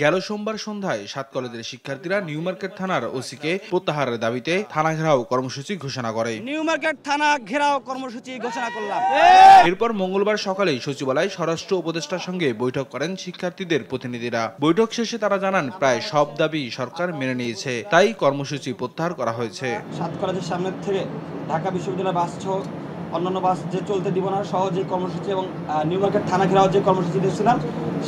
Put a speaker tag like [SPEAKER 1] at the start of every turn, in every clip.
[SPEAKER 1] গেল সোমবার সন্ধ্যায় 7 কলেজের শিক্ষার্থীরা নিউ মার্কেট থানার ওসিকে প্রত্যাহারের দাবিতে থানা ঘেরাও কর্মসূচি ঘোষণা করে।
[SPEAKER 2] নিউ মার্কেট থানা ঘেরাও কর্মসূচি ঘোষণা করলাম।
[SPEAKER 1] এরপর মঙ্গলবার সকালেই সচিবালয়ে স্বরাষ্ট্র উপদেষ্টার সঙ্গে বৈঠক করেন শিক্ষার্থীদের প্রতিনিধিরা। বৈঠক শেষে তারা জানান প্রায় সব দাবি সরকার মেনে নিয়েছে, তাই কর্মসূচি প্রত্যাহার করা হয়েছে।
[SPEAKER 2] 7 কলেজের সামনে থেকে ঢাকা বিশ্ববিদ্যালয় বাস সহ অন্যান্য বাস যে চলতে দিব না সহ যে কর্মসূচি এবং নিউ মার্কেট থানা ঘেরাও যে কর্মসূচি দিয়েছিলাম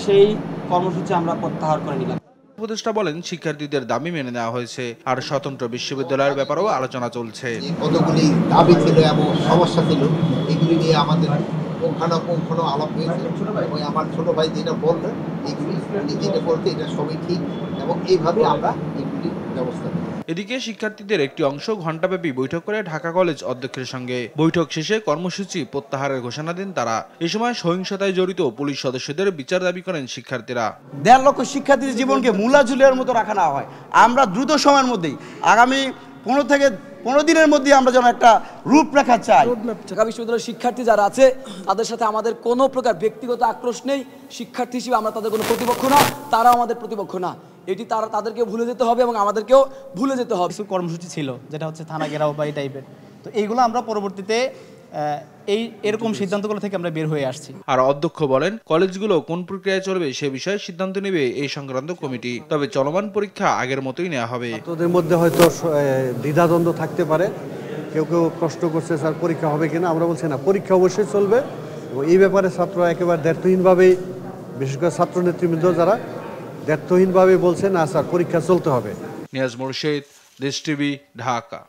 [SPEAKER 2] সেই কর্মসূচি আমরা প্রত্যাহার করে নিলাম।
[SPEAKER 1] উপদেষ্টা বলেন শিক্ষার্থীদের দাবি মেনে নেওয়া হয়েছে, আর স্বতন্ত্র বিশ্ববিদ্যালয়ের ব্যাপারেও আলোচনা চলছে।
[SPEAKER 3] কতগুলি দাবি ছিল এবং সমস্যা ছিল, এগুলি নিয়ে আমাদের পুঙ্খানুপুঙ্খানু আলাপ হয়েছে। ওই আমার ছোট ভাই যেটা বললেন এইগুলি যেটা বলতে এটা সবই ঠিক এবং এইভাবে আমরা এগুলি ব্যবস্থা নেব।
[SPEAKER 1] এদিকে শিক্ষার্থীদের একটি অংশ ঘণ্টাব্যাপী বৈঠক করে ঢাকা কলেজ অধ্যক্ষের সঙ্গে। বৈঠক শেষে কর্মসূচি প্রত্যাহারের ঘোষণা দেন তারা। এ সময় সহিংসতায় জড়িত পুলিশ সদস্যদের বিচার দাবি করেন শিক্ষার্থীরা।
[SPEAKER 2] 1.5 লক্ষ শিক্ষার্থীদের জীবনকে মূলাঝুলিয়ার মতো রাখা না হয়, আমরা দ্রুত সময়ের মধ্যেই আগামী 15 দিনের মধ্যে আমরা যেন একটা রূপরেখা চাই।
[SPEAKER 4] ঢাকা বিশ্ববিদ্যালয়ের শিক্ষার্থী যারা আছে তাদের সাথে আমাদের কোনো প্রকার ব্যক্তিগত আক্রোশ নেই। শিক্ষার্থী হিসেবে আমরা তাদের কোনো প্রতিপক্ষ না, তারাও আমাদের প্রতিপক্ষ না। এটি তাদেরকে ভুলে যেতে হবে এবং আমাদেরকেও ভুলে যেতে হবে।
[SPEAKER 5] কিছু কর্মসূচি ছিল যেটা হচ্ছে থানা ঘেরাও বা এই টাইপের, তো এইগুলো আমরা পরবর্তীতে এরকম সিদ্ধান্তগুলো থেকে আমরা বের হয়ে আসছি।
[SPEAKER 1] আর অধ্যক্ষ বলেন কলেজগুলো কোন প্রক্রিয়ায় চলবে সে বিষয়ে সিদ্ধান্ত নেবে এই সংক্রান্ত কমিটি। তবে চলমান পরীক্ষা আগের মতোই নেওয়া হবে।
[SPEAKER 6] তোদের মধ্যে হয়তো দ্বিধাদ্বন্দ্ব থাকতে পারে, কেউ কেউ প্রশ্ন করছে স্যার পরীক্ষা হবে কিনা। আমরা বলছি না, পরীক্ষা অবশ্যই চলবে এবং এই ব্যাপারে ছাত্ররা একেবারে দ্ব্যর্থহীনভাবেই, বিশেষ করে ছাত্র নেতৃবৃন্দ যারা দ্ব্যর্থহীনভাবে বলছে না স্যার পরীক্ষা চলতে হবে।
[SPEAKER 1] নিয়াজ মোরশেদ, দেশ টিভি, ঢাকা।